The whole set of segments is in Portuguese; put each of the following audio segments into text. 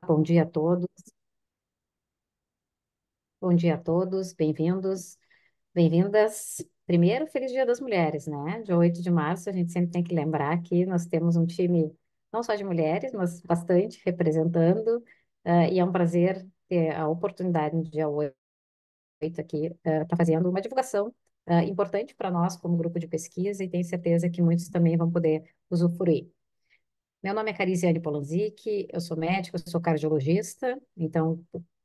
Bom dia a todos. Bom dia a todos. Bem-vindos, bem-vindas. Primeiro, feliz Dia das Mulheres, né? Dia 8 de março, a gente sempre tem que lembrar que nós temos um time não só de mulheres, mas bastante representando, e é um prazer ter a oportunidade no dia 8 aqui, estar fazendo uma divulgação, importante para nós como grupo de pesquisa e tenho certeza que muitos também vão poder usufruir. Meu nome é Carisiane Polanzik, eu sou médica, eu sou cardiologista, então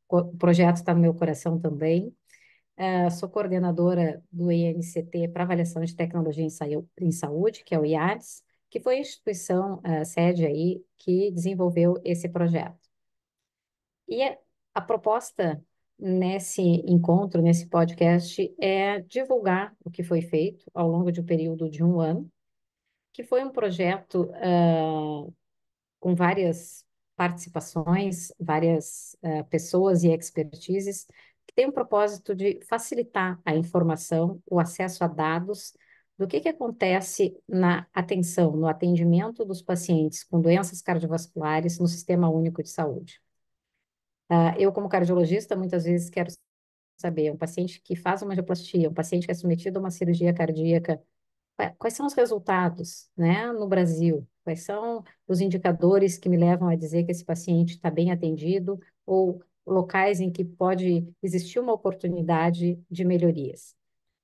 o projeto está no meu coração também. Sou coordenadora do INCT para avaliação de tecnologia em saúde, que é o IADS, que foi a instituição, sede aí, que desenvolveu esse projeto. E a proposta nesse encontro, nesse podcast, é divulgar o que foi feito ao longo de um período de um ano, que foi um projeto com várias participações, várias pessoas e expertises, que tem o propósito de facilitar a informação, o acesso a dados do que acontece na atenção, no atendimento dos pacientes com doenças cardiovasculares no Sistema Único de Saúde. Eu, como cardiologista, muitas vezes quero saber, um paciente que faz uma angioplastia, um paciente que é submetido a uma cirurgia cardíaca, quais são os resultados, né, no Brasil? Quais são os indicadores que me levam a dizer que esse paciente está bem atendido ou locais em que pode existir uma oportunidade de melhorias?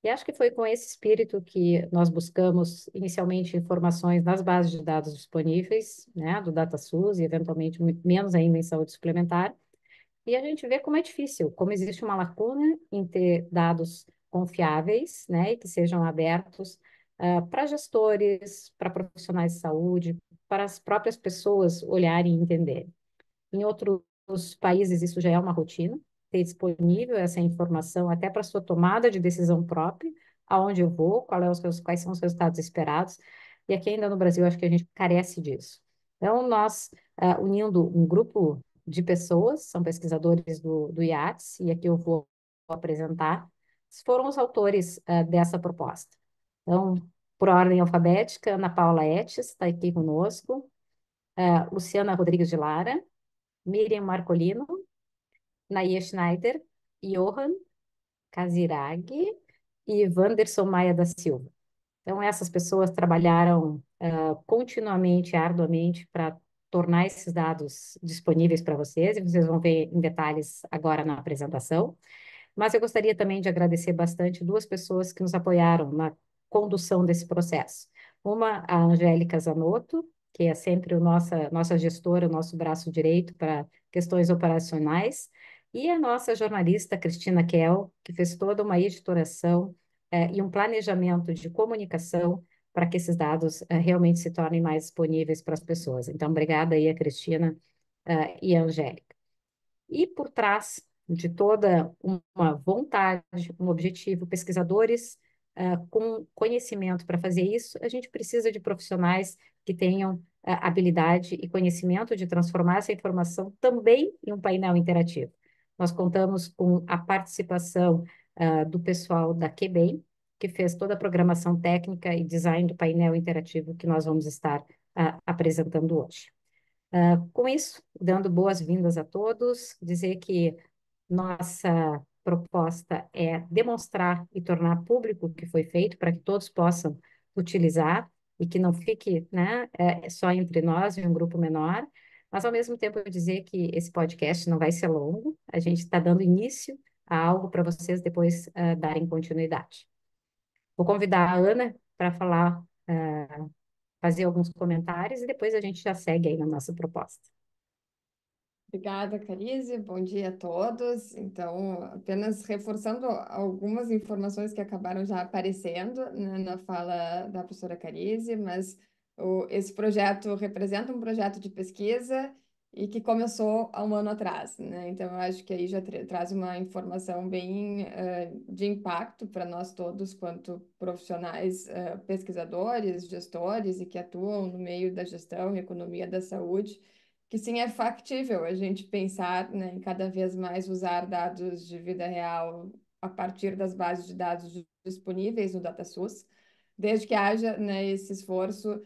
E acho que foi com esse espírito que nós buscamos inicialmente informações nas bases de dados disponíveis, né, do DataSUS e eventualmente menos ainda em saúde suplementar, e a gente vê como é difícil, como existe uma lacuna em ter dados confiáveis, né, e que sejam abertos para gestores, para profissionais de saúde, para as próprias pessoas olharem e entenderem. Em outros países isso já é uma rotina, ter disponível essa informação até para sua tomada de decisão própria, aonde eu vou, quais são os resultados esperados, e aqui ainda no Brasil acho que a gente carece disso. Então, nós, unindo um grupo de pessoas, são pesquisadores do IATS, e aqui eu vou apresentar, foram os autores dessa proposta. Então, por ordem alfabética, Ana Paula Etes está aqui conosco, Luciana Rodrigues de Lara, Miriam Marcolino, Naia Schneider, Johan Casiraghi e Wanderson Maia da Silva. Então, essas pessoas trabalharam continuamente, arduamente, para tornar esses dados disponíveis para vocês, e vocês vão ver em detalhes agora na apresentação. Mas eu gostaria também de agradecer bastante duas pessoas que nos apoiaram na condução desse processo. Uma, a Angélica Zanotto, que é sempre nossa gestora, o nosso braço direito para questões operacionais, e a nossa jornalista Cristina Kell, que fez toda uma editoração e um planejamento de comunicação para que esses dados realmente se tornem mais disponíveis para as pessoas. Então, obrigada aí a Cristina e a Angélica. E por trás de toda uma vontade, um objetivo, pesquisadores com conhecimento para fazer isso, a gente precisa de profissionais que tenham habilidade e conhecimento de transformar essa informação também em um painel interativo. Nós contamos com a participação do pessoal da QBEM, que fez toda a programação técnica e design do painel interativo que nós vamos estar apresentando hoje. Com isso, dando boas-vindas a todos, dizer que nossa proposta é demonstrar e tornar público o que foi feito para que todos possam utilizar e que não fique, né, só entre nós e um grupo menor, mas ao mesmo tempo eu dizer que esse podcast não vai ser longo, a gente está dando início a algo para vocês depois darem continuidade. Vou convidar a Ana para falar, fazer alguns comentários e depois a gente já segue aí na nossa proposta. Obrigada, Carise. Bom dia a todos. Então, apenas reforçando algumas informações que acabaram já aparecendo, né, na fala da professora Carise, mas esse projeto representa um projeto de pesquisa e que começou há um ano atrás, né? Então, eu acho que aí já traz uma informação bem de impacto para nós todos, quanto profissionais, pesquisadores, gestores e que atuam no meio da gestão e economia da saúde, que sim é factível a gente pensar, né, em cada vez mais usar dados de vida real a partir das bases de dados disponíveis no DataSUS, desde que haja, né, esse esforço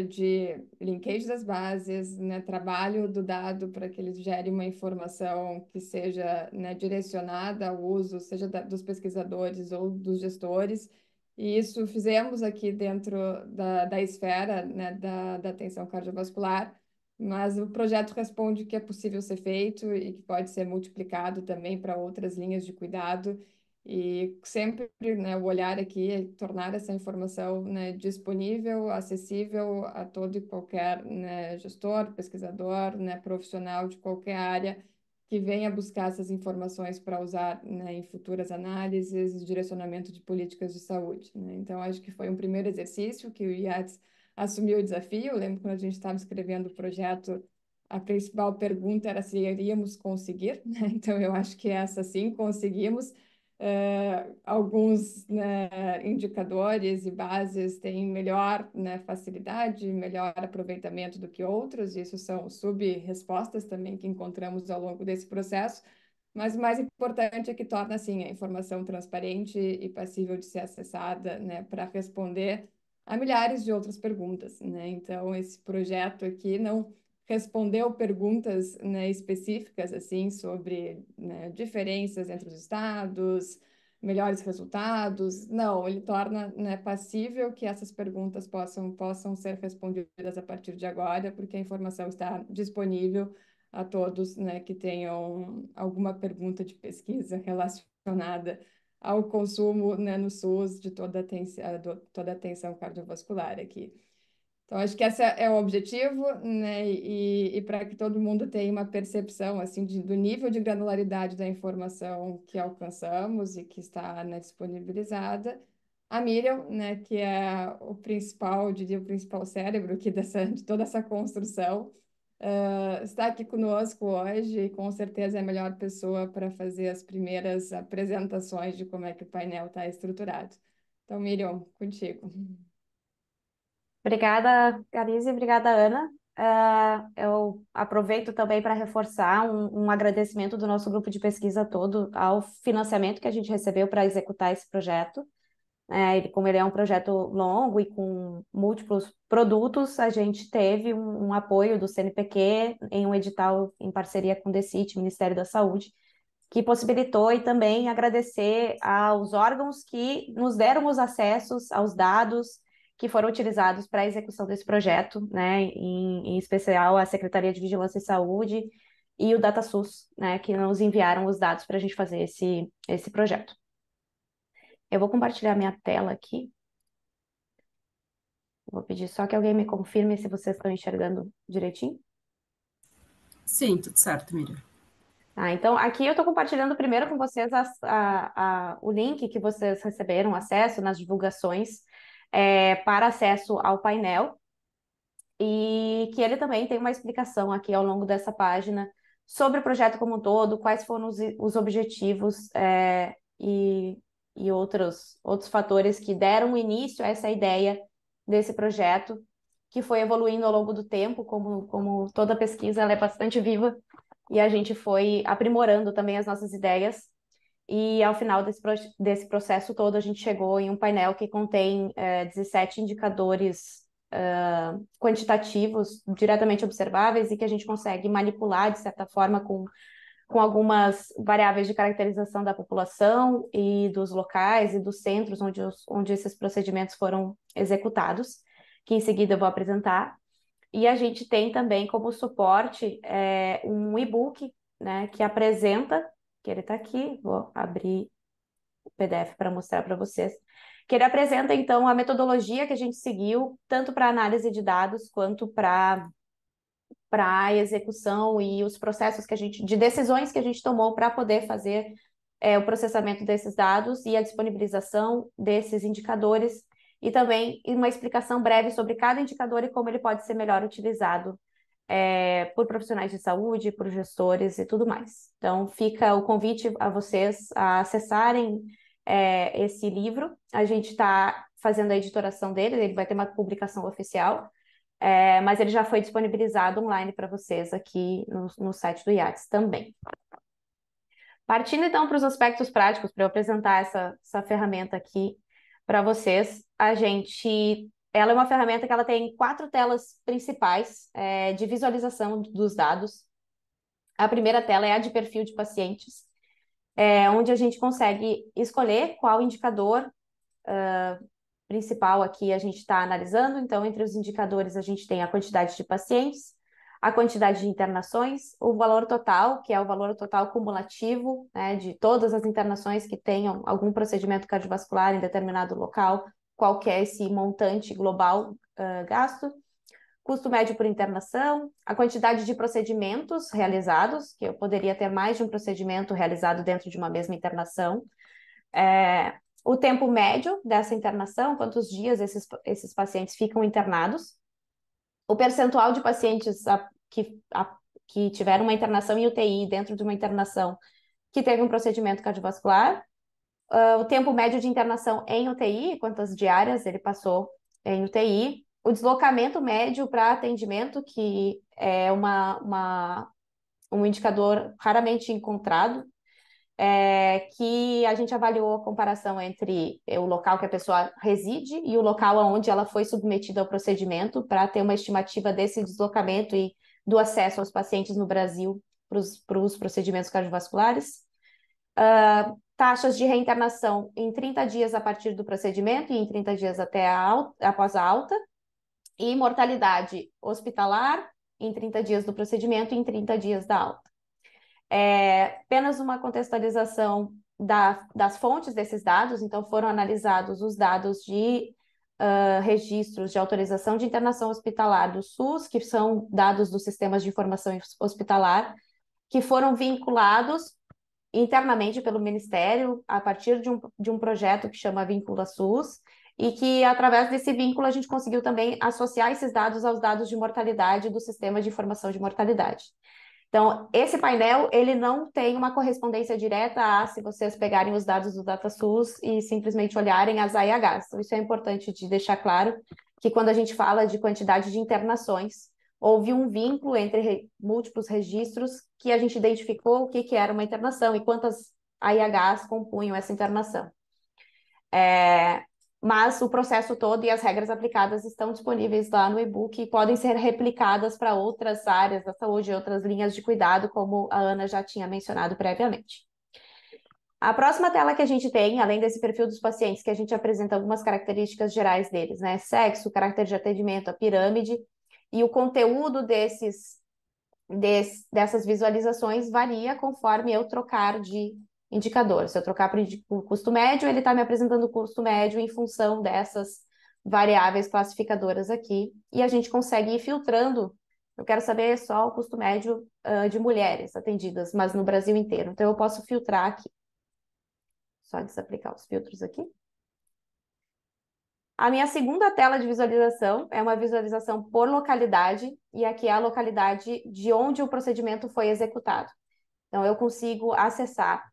de linkage das bases, né, trabalho do dado para que ele gere uma informação que seja, né, direcionada ao uso, seja dos pesquisadores ou dos gestores. E isso fizemos aqui dentro da esfera, né, da atenção cardiovascular, mas o projeto responde que é possível ser feito e que pode ser multiplicado também para outras linhas de cuidado. E sempre, né, o olhar aqui é tornar essa informação, né, disponível, acessível a todo e qualquer, né, gestor, pesquisador, né, profissional de qualquer área que venha buscar essas informações para usar, né, em futuras análises e direcionamento de políticas de saúde, né? Então, acho que foi um primeiro exercício que o IATS assumiu o desafio. Eu lembro quando a gente estava escrevendo o projeto, a principal pergunta era se iríamos conseguir, né? Então, eu acho que essa sim conseguimos. Alguns, né, indicadores e bases têm melhor, né, facilidade, melhor aproveitamento do que outros. Isso são sub-respostas também que encontramos ao longo desse processo. Mas o mais importante é que torna assim a informação transparente e passível de ser acessada, né, para responder a milhares de outras perguntas, né? Então esse projeto aqui não respondeu perguntas, né, específicas assim sobre, né, diferenças entre os estados, melhores resultados. Não, ele torna, né, passível que essas perguntas possam ser respondidas a partir de agora, porque a informação está disponível a todos, né, que tenham alguma pergunta de pesquisa relacionada ao consumo, né, no SUS de toda a atenção cardiovascular aqui. Então, acho que esse é o objetivo, né? E para que todo mundo tenha uma percepção assim do nível de granularidade da informação que alcançamos e que está, né, disponibilizada. A Miriam, né, que é o principal, eu diria, o principal cérebro aqui de toda essa construção, está aqui conosco hoje e com certeza é a melhor pessoa para fazer as primeiras apresentações de como é que o painel está estruturado. Então, Miriam, contigo. Obrigada, Garize, obrigada, Ana. Eu aproveito também para reforçar um agradecimento do nosso grupo de pesquisa todo ao financiamento que a gente recebeu para executar esse projeto. Como ele é um projeto longo e com múltiplos produtos, a gente teve um apoio do CNPq em um edital em parceria com o DECIT, Ministério da Saúde, que possibilitou, e também agradecer aos órgãos que nos deram os acessos aos dados que foram utilizados para a execução desse projeto, né, em especial a Secretaria de Vigilância e Saúde e o DataSUS, né, que nos enviaram os dados para a gente fazer esse projeto. Eu vou compartilhar minha tela aqui. Vou pedir só que alguém me confirme se vocês estão enxergando direitinho. Sim, tudo certo, Miriam. Então, aqui eu estou compartilhando primeiro com vocês o link que vocês receberam acesso nas divulgações para acesso ao painel, e que ele também tem uma explicação aqui ao longo dessa página sobre o projeto como um todo, quais foram os objetivos e, e outros fatores que deram início a essa ideia desse projeto, que foi evoluindo ao longo do tempo, como toda pesquisa, ela é bastante viva, e a gente foi aprimorando também as nossas ideias. E ao final desse processo todo, a gente chegou em um painel que contém 17 indicadores quantitativos diretamente observáveis e que a gente consegue manipular, de certa forma, com algumas variáveis de caracterização da população e dos locais e dos centros onde esses procedimentos foram executados, que em seguida eu vou apresentar. E a gente tem também como suporte um e-book, né, que apresenta, que ele está aqui, vou abrir o PDF para mostrar para vocês, que ele apresenta, então, a metodologia que a gente seguiu, tanto para análise de dados, quanto para a execução e os processos de decisões que a gente tomou para poder fazer o processamento desses dados e a disponibilização desses indicadores, e também uma explicação breve sobre cada indicador e como ele pode ser melhor utilizado por profissionais de saúde, por gestores e tudo mais. Então, fica o convite a vocês a acessarem esse livro. A gente está fazendo a editoração dele, ele vai ter uma publicação oficial, mas ele já foi disponibilizado online para vocês aqui no site do IATS também. Partindo então para os aspectos práticos, para eu apresentar essa ferramenta aqui para vocês, a gente Ela é uma ferramenta que ela tem 4 telas principais de visualização dos dados. A primeira tela é a de perfil de pacientes, onde a gente consegue escolher qual indicador principal aqui a gente está analisando. Então, entre os indicadores, a gente tem a quantidade de pacientes, a quantidade de internações, o valor total, que é o valor total cumulativo, né, de todas as internações que tenham algum procedimento cardiovascular em determinado local, qual que é esse montante global gasto, custo médio por internação, a quantidade de procedimentos realizados, que eu poderia ter mais de um procedimento realizado dentro de uma mesma internação, o tempo médio dessa internação, quantos dias esses pacientes ficam internados, o percentual de pacientes que tiveram uma internação em UTI dentro de uma internação que teve um procedimento cardiovascular, o tempo médio de internação em UTI, quantas diárias ele passou em UTI, o deslocamento médio para atendimento, que é um indicador raramente encontrado, que a gente avaliou a comparação entre o local que a pessoa reside e o local onde ela foi submetida ao procedimento, para ter uma estimativa desse deslocamento e do acesso aos pacientes no Brasil para os procedimentos cardiovasculares. Taxas de reinternação em 30 dias a partir do procedimento e em 30 dias após a alta, e mortalidade hospitalar em 30 dias do procedimento e em 30 dias da alta. Apenas uma contextualização das fontes desses dados. Então, foram analisados os dados de registros de autorização de internação hospitalar do SUS, que são dados dos sistemas de informação hospitalar, que foram vinculados internamente pelo Ministério a partir de um projeto que chama Vincula SUS, e que, através desse vínculo, a gente conseguiu também associar esses dados aos dados de mortalidade do sistema de informação de mortalidade. Então, esse painel, ele não tem uma correspondência direta se vocês pegarem os dados do DataSUS e simplesmente olharem as AIHs. Então, isso é importante de deixar claro, que quando a gente fala de quantidade de internações, houve um vínculo entre múltiplos registros que a gente identificou o que era uma internação e quantas AIHs compunham essa internação. Mas o processo todo e as regras aplicadas estão disponíveis lá no e-book e podem ser replicadas para outras áreas da saúde e outras linhas de cuidado, como a Ana já tinha mencionado previamente. A próxima tela que a gente tem, além desse perfil dos pacientes, que a gente apresenta algumas características gerais deles, né? Sexo, caráter de atendimento, a pirâmide, e o conteúdo dessas visualizações varia conforme eu trocar de indicador. Se eu trocar para o custo médio, ele está me apresentando o custo médio em função dessas variáveis classificadoras aqui, e a gente consegue ir filtrando. Eu quero saber só o custo médio de mulheres atendidas, mas no Brasil inteiro. Então, eu posso filtrar aqui. Só desaplicar os filtros aqui. A minha segunda tela de visualização é uma visualização por localidade, e aqui é a localidade de onde o procedimento foi executado. Então, eu consigo acessar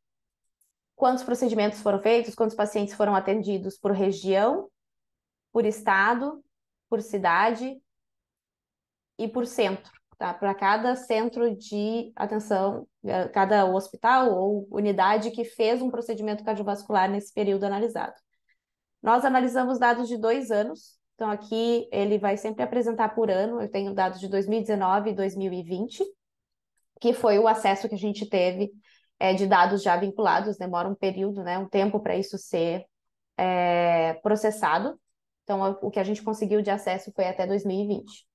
quantos procedimentos foram feitos, quantos pacientes foram atendidos por região, por estado, por cidade e por centro, tá? Para cada centro de atenção, cada hospital ou unidade que fez um procedimento cardiovascular nesse período analisado. Nós analisamos dados de 2 anos, então aqui ele vai sempre apresentar por ano. Eu tenho dados de 2019 e 2020, que foi o acesso que a gente teve de dados já vinculados. Demora um período, né, um tempo para isso ser processado. Então, o que a gente conseguiu de acesso foi até 2020.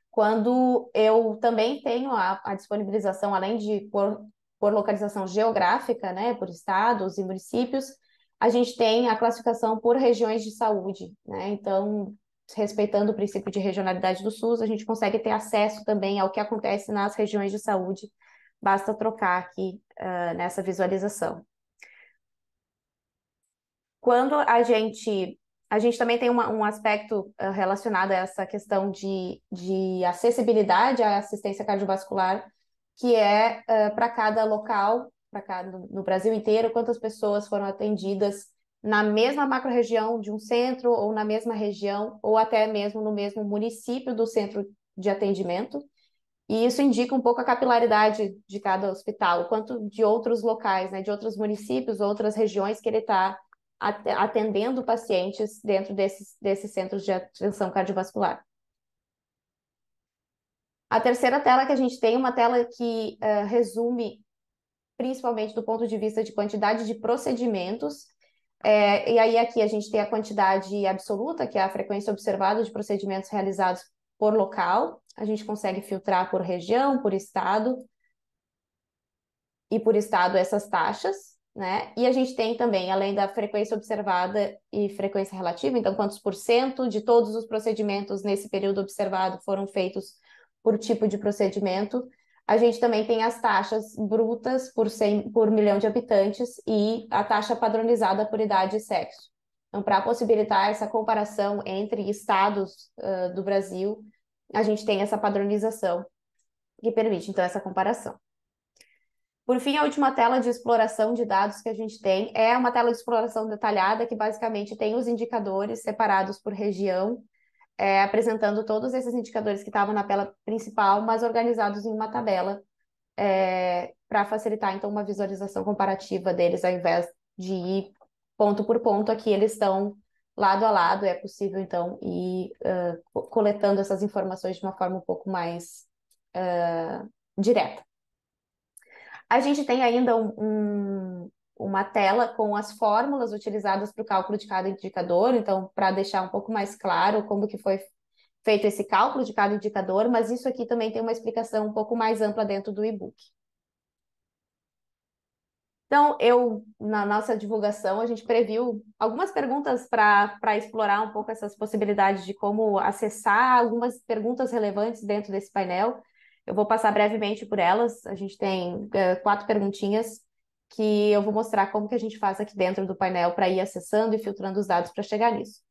Quando eu também tenho a disponibilização, além de por localização geográfica, né, por estados e municípios, a gente tem a classificação por regiões de saúde, né? Então, respeitando o princípio de regionalidade do SUS, a gente consegue ter acesso também ao que acontece nas regiões de saúde. Basta trocar aqui nessa visualização. Quando a gente também tem um aspecto relacionado a essa questão de acessibilidade à assistência cardiovascular, que é para cada local, no Brasil inteiro, quantas pessoas foram atendidas na mesma macro-região de um centro, ou na mesma região, ou até mesmo no mesmo município do centro de atendimento. E isso indica um pouco a capilaridade de cada hospital, o quanto de outros locais, né, de outros municípios, outras regiões que ele está atendendo pacientes dentro desses centros de atenção cardiovascular. A terceira tela que a gente tem, uma tela que resume, principalmente do ponto de vista de quantidade de procedimentos, e aí aqui a gente tem a quantidade absoluta, que é a frequência observada de procedimentos realizados por local, a gente consegue filtrar por região, por estado, e por estado essas taxas, né? E a gente tem também, além da frequência observada e frequência relativa, então quantos por cento de todos os procedimentos nesse período observado foram feitos por tipo de procedimento, a gente também tem as taxas brutas por milhão de habitantes e a taxa padronizada por idade e sexo. Então, para possibilitar essa comparação entre estados do Brasil, a gente tem essa padronização que permite, então, essa comparação. Por fim, a última tela de exploração de dados que a gente tem é uma tela de exploração detalhada que basicamente tem os indicadores separados por região, apresentando todos esses indicadores que estavam na tela principal, mas organizados em uma tabela para facilitar, então, uma visualização comparativa deles, ao invés de ir ponto por ponto, aqui eles estão lado a lado, é possível, então, ir coletando essas informações de uma forma um pouco mais direta. A gente tem ainda uma tela com as fórmulas utilizadas para o cálculo de cada indicador, então, para deixar um pouco mais claro como que foi feito esse cálculo de cada indicador, mas isso aqui também tem uma explicação um pouco mais ampla dentro do e-book. Então, na nossa divulgação, a gente previu algumas perguntas para explorar um pouco essas possibilidades de como acessar algumas perguntas relevantes dentro desse painel. Eu vou passar brevemente por elas. A gente tem 4 perguntinhas que eu vou mostrar como que a gente faz aqui dentro do painel para ir acessando e filtrando os dados para chegar nisso.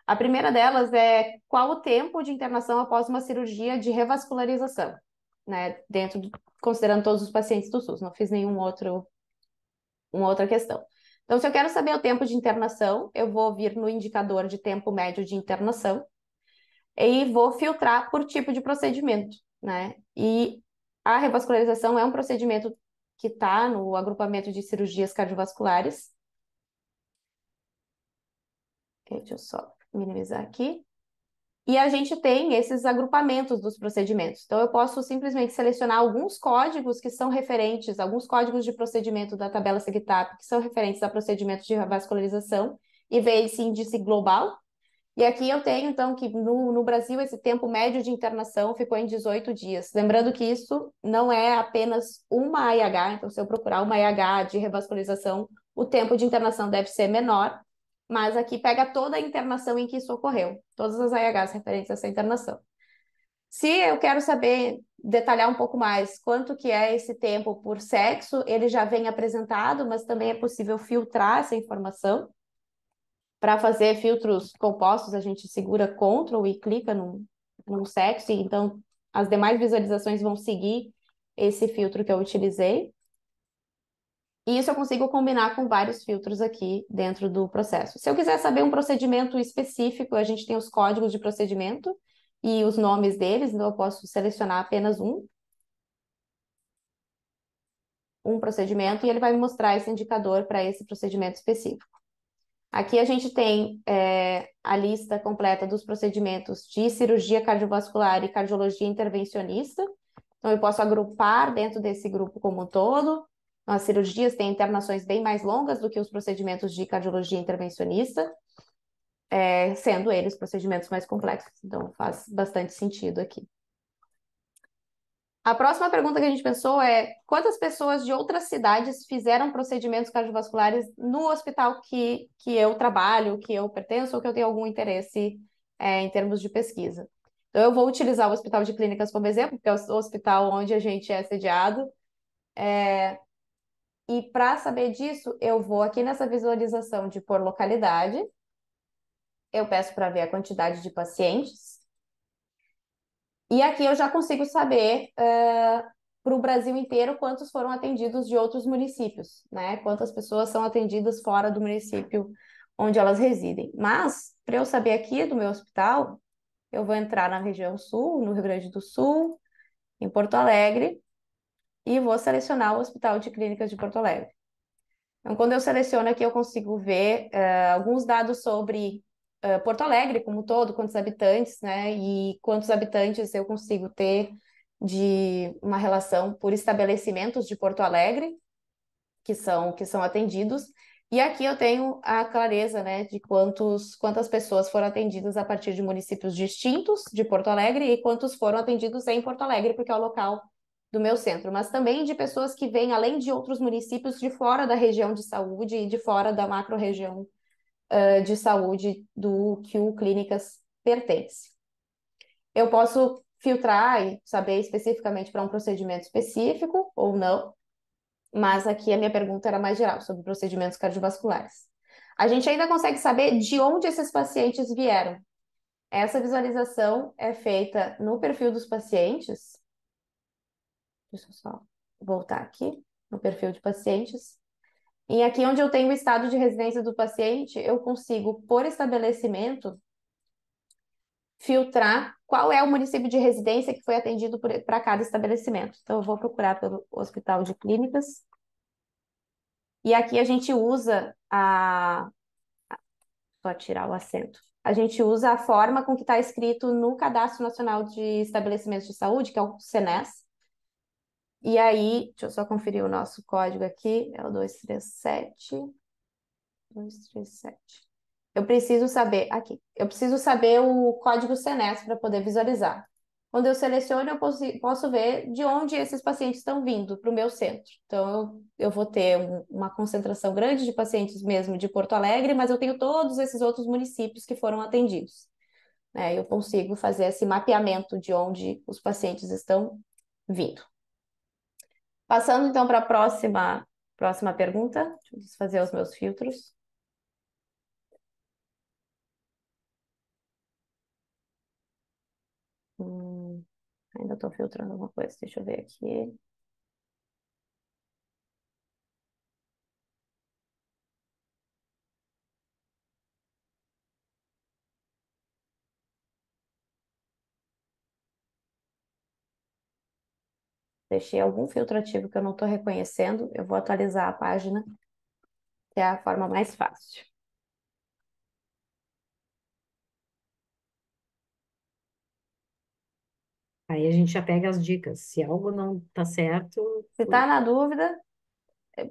A primeira delas é qual o tempo de internação após uma cirurgia de revascularização, né? Considerando todos os pacientes do SUS. Não fiz uma outra questão. Então, se eu quero saber o tempo de internação, eu vou vir no indicador de tempo médio de internação e vou filtrar por tipo de procedimento, né? E a revascularização é um procedimento que está no agrupamento de cirurgias cardiovasculares. Deixa eu só minimizar aqui. E a gente tem esses agrupamentos dos procedimentos. Então, eu posso simplesmente selecionar alguns códigos que são referentes, alguns códigos de procedimento da tabela SEGTAP que são referentes a procedimentos de revascularização e ver esse índice global. E aqui eu tenho, então, que no Brasil esse tempo médio de internação ficou em 18 dias. Lembrando que isso não é apenas uma AIH, então se eu procurar uma AIH de revascularização, o tempo de internação deve ser menor, mas aqui pega toda a internação em que isso ocorreu, todas as AIHs referentes a essa internação. Se eu quero saber, detalhar um pouco mais quanto que é esse tempo por sexo, ele já vem apresentado, mas também é possível filtrar essa informação. Para fazer filtros compostos, a gente segura Ctrl e clica no sexo, e então as demais visualizações vão seguir esse filtro que eu utilizei. E isso eu consigo combinar com vários filtros aqui dentro do processo. Se eu quiser saber um procedimento específico, a gente tem os códigos de procedimento e os nomes deles, então eu posso selecionar apenas um procedimento e ele vai me mostrar esse indicador para esse procedimento específico. Aqui a gente tem a lista completa dos procedimentos de cirurgia cardiovascular e cardiologia intervencionista. Então, eu posso agrupar dentro desse grupo como um todo. As cirurgias têm internações bem mais longas do que os procedimentos de cardiologia intervencionista, sendo eles procedimentos mais complexos. Então, faz bastante sentido aqui. A próxima pergunta que a gente pensou é quantas pessoas de outras cidades fizeram procedimentos cardiovasculares no hospital que eu trabalho, que eu pertenço ou que eu tenho algum interesse em termos de pesquisa. Então, eu vou utilizar o Hospital de Clínicas como exemplo, porque é o hospital onde a gente é sediado. E para saber disso, eu vou aqui nessa visualização de por localidade. Eu peço para ver a quantidade de pacientes. E aqui eu já consigo saber para o Brasil inteiro quantos foram atendidos de outros municípios, né? Quantas pessoas são atendidas fora do município onde elas residem. Mas, para eu saber aqui do meu hospital, eu vou entrar na região sul, no Rio Grande do Sul, em Porto Alegre, e vou selecionar o Hospital de Clínicas de Porto Alegre. Então, quando eu seleciono aqui, eu consigo ver alguns dados sobre Porto Alegre como um todo, quantos habitantes, né? E quantos habitantes eu consigo ter de uma relação por estabelecimentos de Porto Alegre que são atendidos. E aqui eu tenho a clareza, né, de quantas pessoas foram atendidas a partir de municípios distintos de Porto Alegre e quantos foram atendidos em Porto Alegre, porque é o local do meu centro, mas também de pessoas que vêm além de outros municípios de fora da região de saúde e de fora da macro-região de saúde do que o Clínicas pertence. Eu posso filtrar e saber especificamente para um procedimento específico ou não, mas aqui a minha pergunta era mais geral, sobre procedimentos cardiovasculares. A gente ainda consegue saber de onde esses pacientes vieram. Essa visualização é feita no perfil dos pacientes. Deixa eu só voltar aqui no perfil de pacientes. E aqui onde eu tenho o estado de residência do paciente, eu consigo, por estabelecimento, filtrar qual é o município de residência que foi atendido para cada estabelecimento. Então, eu vou procurar pelo Hospital de Clínicas. E aqui a gente usa a. Só tirar o acento. A gente usa a forma com que está escrito no Cadastro Nacional de Estabelecimentos de Saúde, que é o CNES. E aí, deixa eu só conferir o nosso código aqui, é o 237. 237. Eu preciso saber, aqui, eu preciso saber o código CNES para poder visualizar. Quando eu seleciono, eu posso ver de onde esses pacientes estão vindo para o meu centro. Então, eu vou ter uma concentração grande de pacientes mesmo de Porto Alegre, mas eu tenho todos esses outros municípios que foram atendidos. Né? Eu consigo fazer esse mapeamento de onde os pacientes estão vindo. Passando, então, para a próxima pergunta. Deixa eu desfazer os meus filtros. Ainda estou filtrando alguma coisa, deixa eu ver aqui. Deixei algum filtro ativo que eu não estou reconhecendo. Eu vou atualizar a página, que é a forma mais fácil. Aí a gente já pega as dicas. Se algo não tá certo, Se está na dúvida,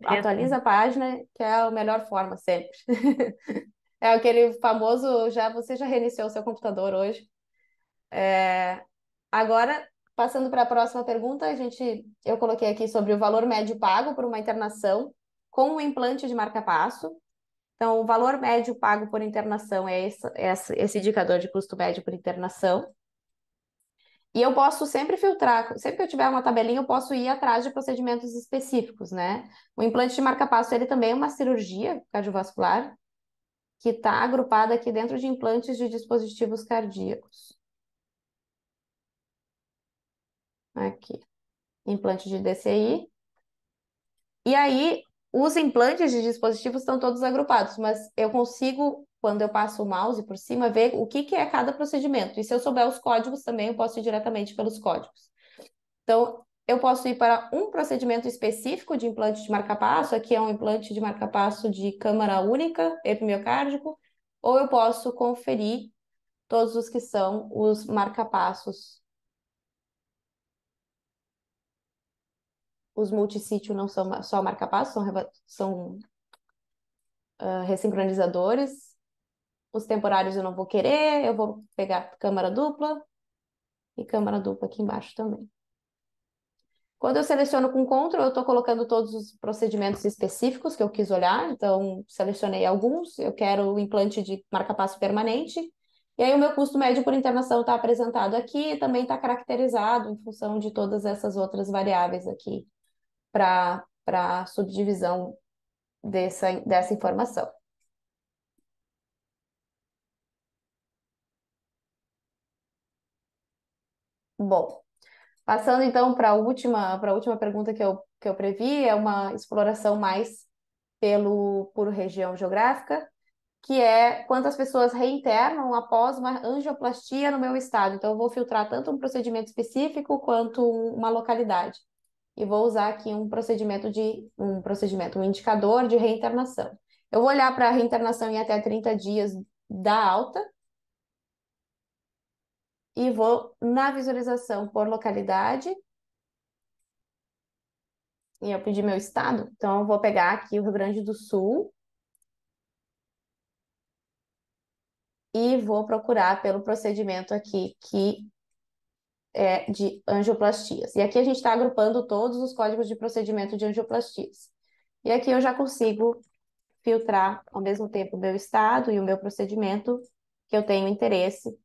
atualiza a retorna. página, que é a melhor forma sempre. É aquele famoso, você já reiniciou o seu computador hoje. Agora, passando para a próxima pergunta, eu coloquei aqui sobre o valor médio pago por uma internação com o implante de marca-passo. Então, o valor médio pago por internação é esse indicador de custo médio por internação. E eu posso sempre filtrar, sempre que eu tiver uma tabelinha, eu posso ir atrás de procedimentos específicos, né? O implante de marca-passo, ele também é uma cirurgia cardiovascular que está agrupada aqui dentro de implantes de dispositivos cardíacos. Aqui, implante de DCI. E aí, os implantes de dispositivos estão todos agrupados, mas eu consigo, quando eu passo o mouse por cima, ver o que é cada procedimento. E se eu souber os códigos também, eu posso ir diretamente pelos códigos. Então, eu posso ir para um procedimento específico de implante de marca-passo, aqui é um implante de marca-passo de câmara única, epimiocárdico, ou eu posso conferir todos os que são os marca-passos. Os multissítio não são só marca-passo, são ressincronizadores. Os temporários eu não vou querer, eu vou pegar câmara dupla e câmara dupla aqui embaixo também. Quando eu seleciono com Ctrl, eu estou colocando todos os procedimentos específicos que eu quis olhar. Então, selecionei alguns. Eu quero o implante de marca-passo permanente. E aí, o meu custo médio por internação está apresentado aqui e também está caracterizado em função de todas essas outras variáveis aqui para a subdivisão dessa informação. Bom, passando então para a última pergunta que eu previ, é uma exploração mais por região geográfica, que é quantas pessoas reinternam após uma angioplastia no meu estado. Então, eu vou filtrar tanto um procedimento específico quanto uma localidade. e vou usar aqui um indicador de reinternação. Eu vou olhar para a reinternação em até 30 dias da alta e vou na visualização por localidade e eu pedi meu estado, então eu vou pegar aqui o Rio Grande do Sul e vou procurar pelo procedimento aqui que é de angioplastias. E aqui a gente está agrupando todos os códigos de procedimento de angioplastias. E aqui eu já consigo filtrar ao mesmo tempo o meu estado e o meu procedimento que eu tenho interesse.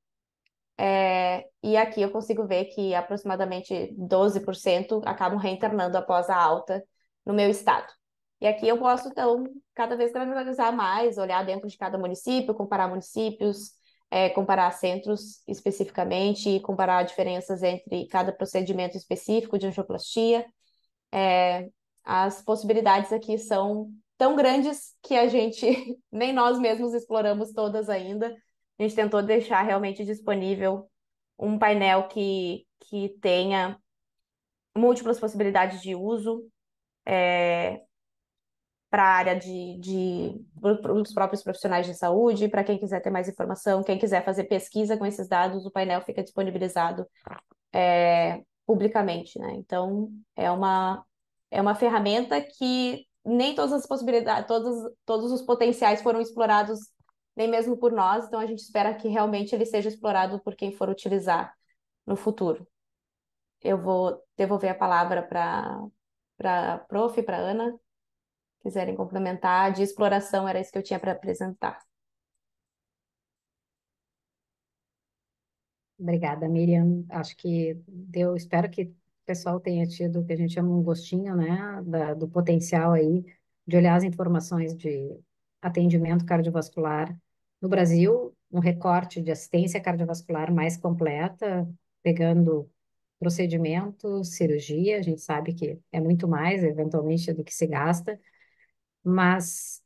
E aqui eu consigo ver que aproximadamente 12% acabam reinternando após a alta no meu estado. E aqui eu posso, então, cada vez granularizar mais, olhar dentro de cada município, comparar municípios, comparar centros especificamente, e comparar diferenças entre cada procedimento específico de angioplastia. As possibilidades aqui são tão grandes que a gente, nem nós mesmos exploramos todas ainda. A gente tentou deixar realmente disponível um painel que tenha múltiplas possibilidades de uso para a área para os próprios profissionais de saúde, para quem quiser ter mais informação, quem quiser fazer pesquisa com esses dados, o painel fica disponibilizado publicamente, né? Então, é uma ferramenta que nem todas as possibilidades, todos os potenciais foram explorados nem mesmo por nós, então a gente espera que realmente ele seja explorado por quem for utilizar no futuro. Eu vou devolver a palavra para a prof, para a Ana, quiserem complementar. De exploração, era isso que eu tinha para apresentar. Obrigada, Miriam. Acho que deu, espero que o pessoal tenha tido, que a gente chama um gostinho, né, do potencial aí de olhar as informações de atendimento cardiovascular no Brasil, um recorte de assistência cardiovascular mais completa, pegando procedimento, cirurgia, a gente sabe que é muito mais, eventualmente, do que se gasta, mas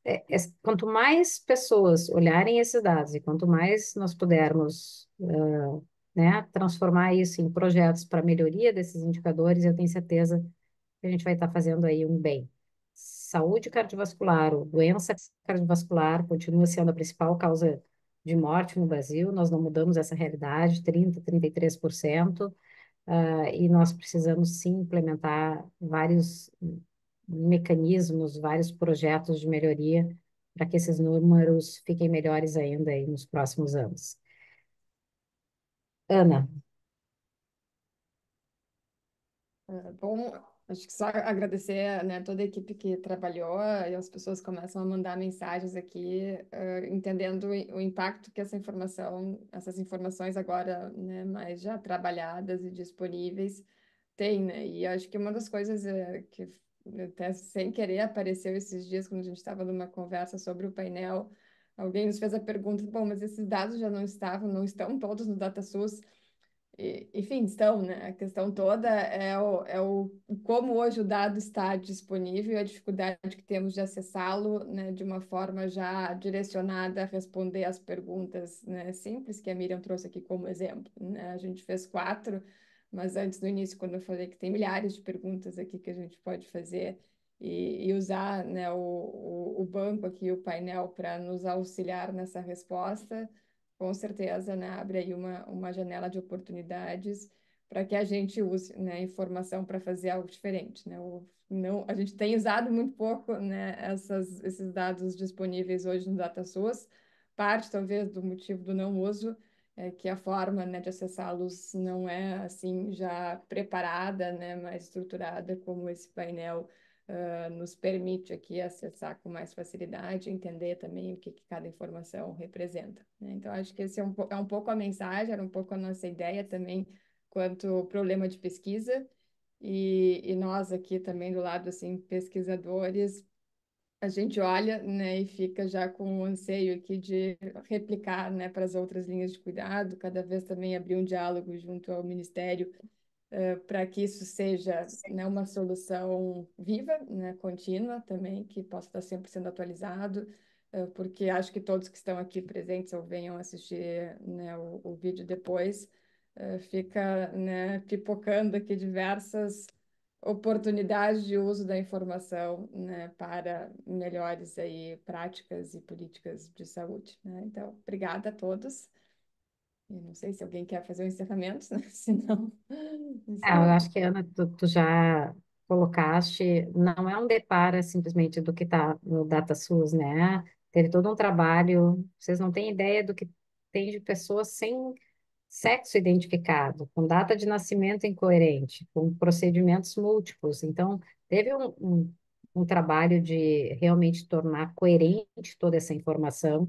quanto mais pessoas olharem esses dados e quanto mais nós pudermos né, transformar isso em projetos para melhoria desses indicadores, eu tenho certeza que a gente vai estar fazendo aí um bem. Saúde cardiovascular, ou doença cardiovascular, continua sendo a principal causa de morte no Brasil, nós não mudamos essa realidade, 33%, e nós precisamos sim implementar vários mecanismos, vários projetos de melhoria para que esses números fiquem melhores ainda aí nos próximos anos. Ana. Bom, acho que só agradecer, né, toda a equipe que trabalhou e as pessoas começam a mandar mensagens aqui, entendendo o impacto que essas informações agora, né, mais já trabalhadas e disponíveis tem, né? E acho que uma das coisas que até sem querer apareceu esses dias quando a gente estava numa conversa sobre o painel, alguém nos fez a pergunta, bom, mas esses dados já não estão todos no DataSUS? Enfim, estão, né? A questão toda o como hoje o dado está disponível e a dificuldade que temos de acessá-lo, né, de uma forma já direcionada a responder às perguntas, né, simples que a Miriam trouxe aqui como exemplo, né? A gente fez 4, mas antes, no início, quando eu falei que tem milhares de perguntas aqui que a gente pode fazer e usar, né, o banco aqui, o painel, para nos auxiliar nessa resposta, com certeza, né, abre aí uma janela de oportunidades para que a gente use, né, informação para fazer algo diferente, né? Não, a gente tem usado muito pouco, né, esses dados disponíveis hoje no DataSource. Parte, talvez, do motivo do não uso é que a forma, né, de acessá-los não é, assim, já preparada, né, mais estruturada como esse painel nos permite aqui acessar com mais facilidade, entender também o que cada informação representa, né? Então, acho que esse é um pouco a mensagem, era um pouco a nossa ideia também quanto ao problema de pesquisa, e nós aqui também do lado, assim, pesquisadores, a gente olha, né, e fica já com o anseio aqui de replicar, né, para as outras linhas de cuidado, cada vez também abrir um diálogo junto ao Ministério para que isso seja, né, uma solução viva, né, contínua também, que possa estar sempre sendo atualizado, porque acho que todos que estão aqui presentes ou venham assistir, né, o vídeo depois, fica, né, pipocando aqui diversas oportunidade de uso da informação, né, para melhores aí práticas e políticas de saúde, né? Então, obrigada a todos. Eu não sei se alguém quer fazer o encerramento, né? Se não, Eu encerro. acho que, Ana, tu já colocaste, não é um depara simplesmente do que está no DataSUS, né? Teve todo um trabalho, vocês não têm ideia do que tem de pessoas sem sexo identificado, com data de nascimento incoerente, com procedimentos múltiplos. Então, teve um trabalho de realmente tornar coerente toda essa informação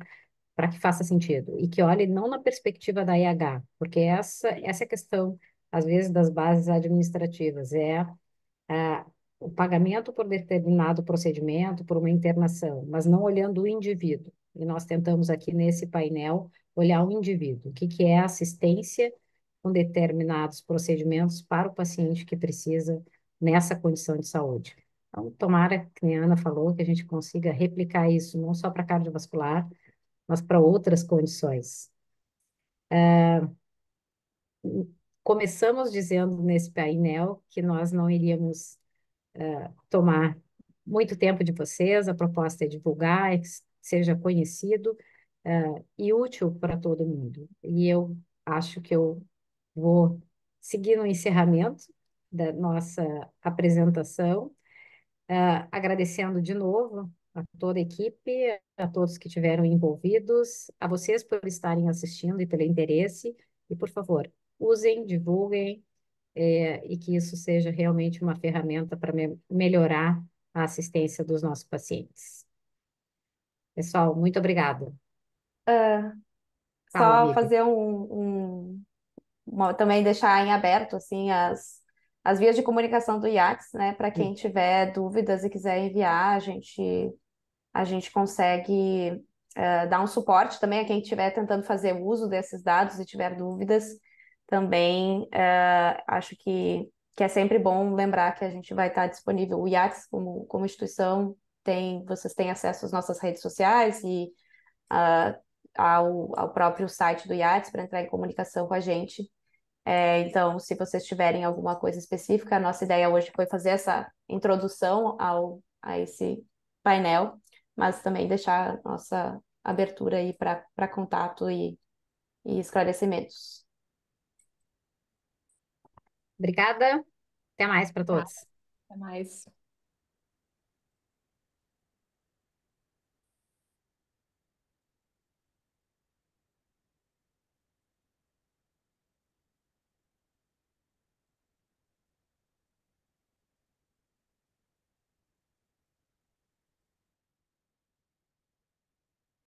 para que faça sentido e que olhe não na perspectiva da IH, porque essa é a questão, às vezes, das bases administrativas, ah, o pagamento por determinado procedimento, por uma internação, mas não olhando o indivíduo. E nós tentamos aqui nesse painel olhar o indivíduo, o que que é assistência com determinados procedimentos para o paciente que precisa nessa condição de saúde. Então, tomara, que a Ana falou, que a gente consiga replicar isso não só para cardiovascular, mas para outras condições. Começamos dizendo nesse painel que nós não iríamos tomar muito tempo de vocês, a proposta é divulgar, é que seja conhecido, e útil para todo mundo. E eu acho que eu vou seguir no encerramento da nossa apresentação, agradecendo de novo a toda a equipe, a todos que estiveram envolvidos, a vocês por estarem assistindo e pelo interesse, e por favor, usem, divulguem, e que isso seja realmente uma ferramenta para melhorar a assistência dos nossos pacientes. Pessoal, muito obrigada. Ah, Fala, só amiga. fazer também deixar em aberto assim as vias de comunicação do IATS, né? Para quem tiver dúvidas e quiser enviar, a gente consegue dar um suporte também a quem estiver tentando fazer uso desses dados e tiver dúvidas. Também acho que é sempre bom lembrar que a gente vai estar disponível. O IATS, como instituição, vocês têm acesso às nossas redes sociais e ah, ao próprio site do IATS para entrar em comunicação com a gente. Então, se vocês tiverem alguma coisa específica, a nossa ideia hoje foi fazer essa introdução a esse painel, mas também deixar a nossa abertura aí para contato e esclarecimentos. Obrigada. Até mais para Tá, todos. até mais.